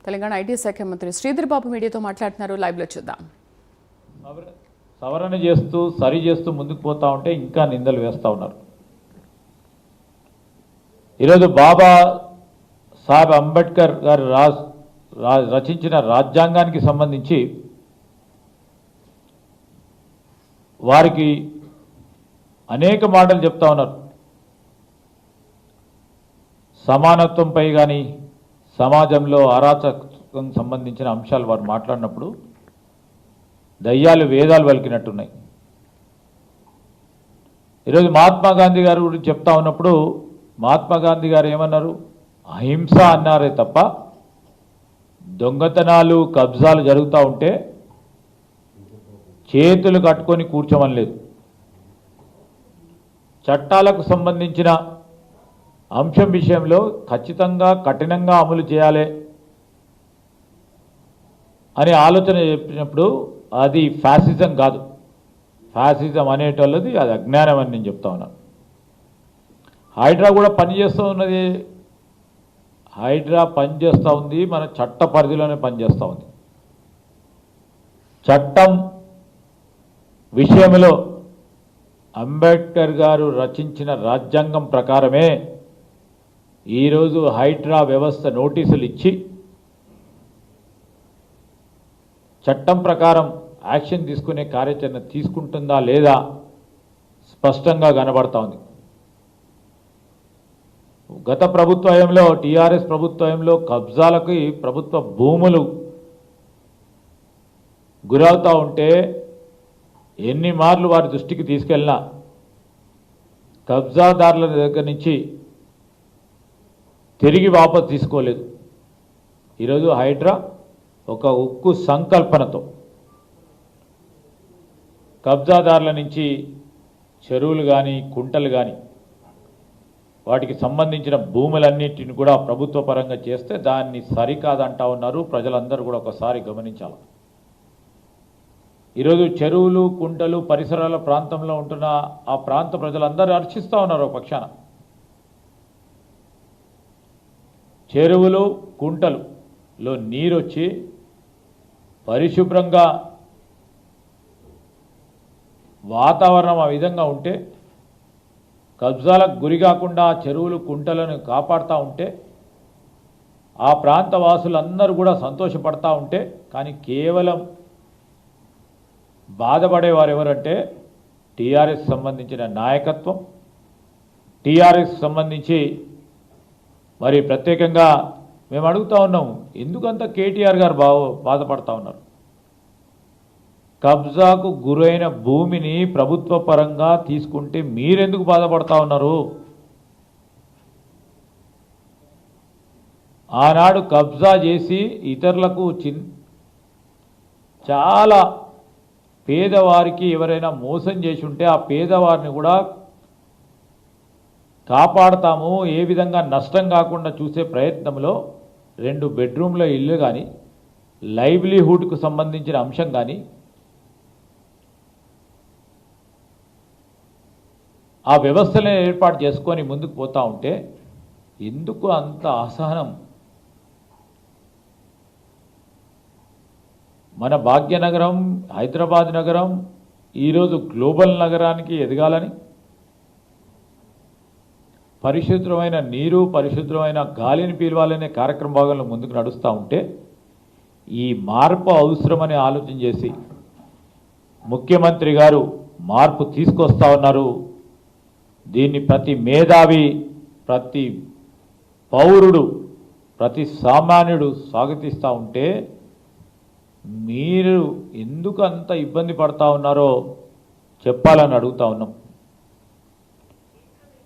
Telangana IT శాఖ మంత్రి శ్రీధర్ బాబు మీడియాతో మాట్లాడుతున్నారు. లైవ్ లో చూద్దాం. సవరణ చేస్తూ సరి చేస్తూ ముందుకు పోతా ఉంటే ఇంకా నిందలు వేస్తూ ఉన్నారు. ఈరోజు బాబా సాహెబ్ అంబేద్కర్ గారు రచించిన రాజ్యాంగానికి సంబంధించి వారికి అనేక మాటలు చెప్తా ఉన్నారు. సమానత్వంపై కానీ సమాజంలో అరాచకం సంబంధించిన అంశాలు వారు మాట్లాడినప్పుడు దయ్యాలు వేదాలు పలికినట్టున్నాయి. ఈరోజు మహాత్మా గాంధీ గారు గురించి చెప్తా ఉన్నప్పుడు మహాత్మా గాంధీ గారు ఏమన్నారు? అహింస అన్నారే తప్ప దొంగతనాలు కబ్జాలు జరుగుతూ ఉంటే చేతులు కట్టుకొని కూర్చోమని లేదు. చట్టాలకు సంబంధించిన అంశం విషయంలో ఖచ్చితంగా కఠినంగా అమలు చేయాలి అని ఆలోచన చెప్పినప్పుడు అది ఫ్యాసిజం కాదు. ఫ్యాసిజం అనేటోళ్ళది అది అజ్ఞానం అని నేను చెప్తా ఉన్నాను. హైడ్రా కూడా పనిచేస్తూ ఉన్నది. హైడ్రా పనిచేస్తూ ఉంది, మన చట్ట పరిధిలోనే పనిచేస్తూ ఉంది. చట్టం విషయంలో అంబేద్కర్ గారు రచించిన రాజ్యాంగం ప్రకారమే ఈరోజు హైడ్రా వ్యవస్థ నోటీసులు ఇచ్చి చట్టం ప్రకారం యాక్షన్ తీసుకునే కార్యాచరణ తీసుకుంటుందా లేదా స్పష్టంగా కనబడతా ఉంది. గత ప్రభుత్వంలో టీఆర్ఎస్ ప్రభుత్వంలో కబ్జాలకి ప్రభుత్వ భూములు గురవుతూ ఉంటే ఎన్ని మార్లు వారి దృష్టికి తీసుకెళ్ళినా కబ్జాదారుల దగ్గర నుంచి తిరిగి వాపసు తీసుకోలేదు. ఈరోజు హైడ్రా ఒక ఉక్కు సంకల్పనతో కబ్జాదారుల నుంచి చెరువులు కానీ కుంటలు కానీ వాటికి సంబంధించిన భూములన్నింటిని కూడా ప్రభుత్వ పరంగా చేస్తే దాన్ని సరికాదంటా ఉన్నారు. ప్రజలందరూ కూడా ఒకసారి గమనించాలి. ఈరోజు చెరువులు కుంటలు పరిసరాల ప్రాంతంలో ఉంటున్న ఆ ప్రాంత ప్రజలందరూ హర్షిస్తూ ఉన్నారు. ఒక పక్షాన చెరువులు కుంటలులో నీరు వచ్చి పరిశుభ్రంగా వాతావరణం ఆ విధంగా ఉంటే కబ్జాలకు గురి కాకుండా చెరువులు కుంటలను కాపాడుతూ ఉంటే ఆ ప్రాంత వాసులందరూ కూడా సంతోషపడతా ఉంటే, కానీ కేవలం బాధపడేవారు ఎవరంటే టీఆర్ఎస్ సంబంధించిన నాయకత్వం, టీఆర్ఎస్ సంబంధించి మరి ప్రత్యేకంగా మేము అడుగుతూ ఉన్నాము, ఎందుకంత కేటీఆర్ గారు బాధపడతా ఉన్నారు? కబ్జాకు గురైన భూమిని ప్రభుత్వ పరంగా తీసుకుంటే మీరెందుకు బాధపడతా ఉన్నారు? ఆనాడు కబ్జా చేసి ఇతరులకు చాలా పేదవారికి ఎవరైనా మోసం చేసి ఉంటే ఆ పేదవారిని కూడా కాపాడతాము, ఏ విధంగా నష్టం కాకుండా చూసే ప్రయత్నంలో 2 బెడ్రూమ్ల ఇల్లు కానీ లైవ్లీహుడ్కు సంబంధించిన అంశం కానీ ఆ వ్యవస్థలను ఏర్పాటు చేసుకొని ముందుకు పోతూ ఉంటే ఎందుకు అంత అసహనం? మన భాగ్యనగరం హైదరాబాద్ నగరం ఈరోజు గ్లోబల్ నగరానికి ఎదగాలని పరిశుభ్రమైన నీరు పరిశుభ్రమైన గాలిని పీలవాలనే కార్యక్రమ భాగంలో ముందుకు నడుస్తూ ఉంటే ఈ మార్పు అవసరమని ఆలోచన చేసి ముఖ్యమంత్రి గారు మార్పు తీసుకొస్తా ఉన్నారు. దీన్ని ప్రతి మేధావి, ప్రతి పౌరుడు, ప్రతి సామాన్యుడు స్వాగతిస్తూ ఉంటే మీరు ఎందుకు అంత ఇబ్బంది పడతా ఉన్నారో చెప్పాలని అడుగుతా ఉన్నాం.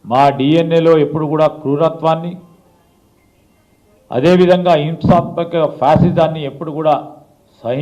మా డిఎన్ఏలో ఎప్పుడు కూడా క్రూరత్వాన్ని, అదేవిధంగా హింసాత్మక ఫ్యాసిజాన్ని ఎప్పుడు కూడా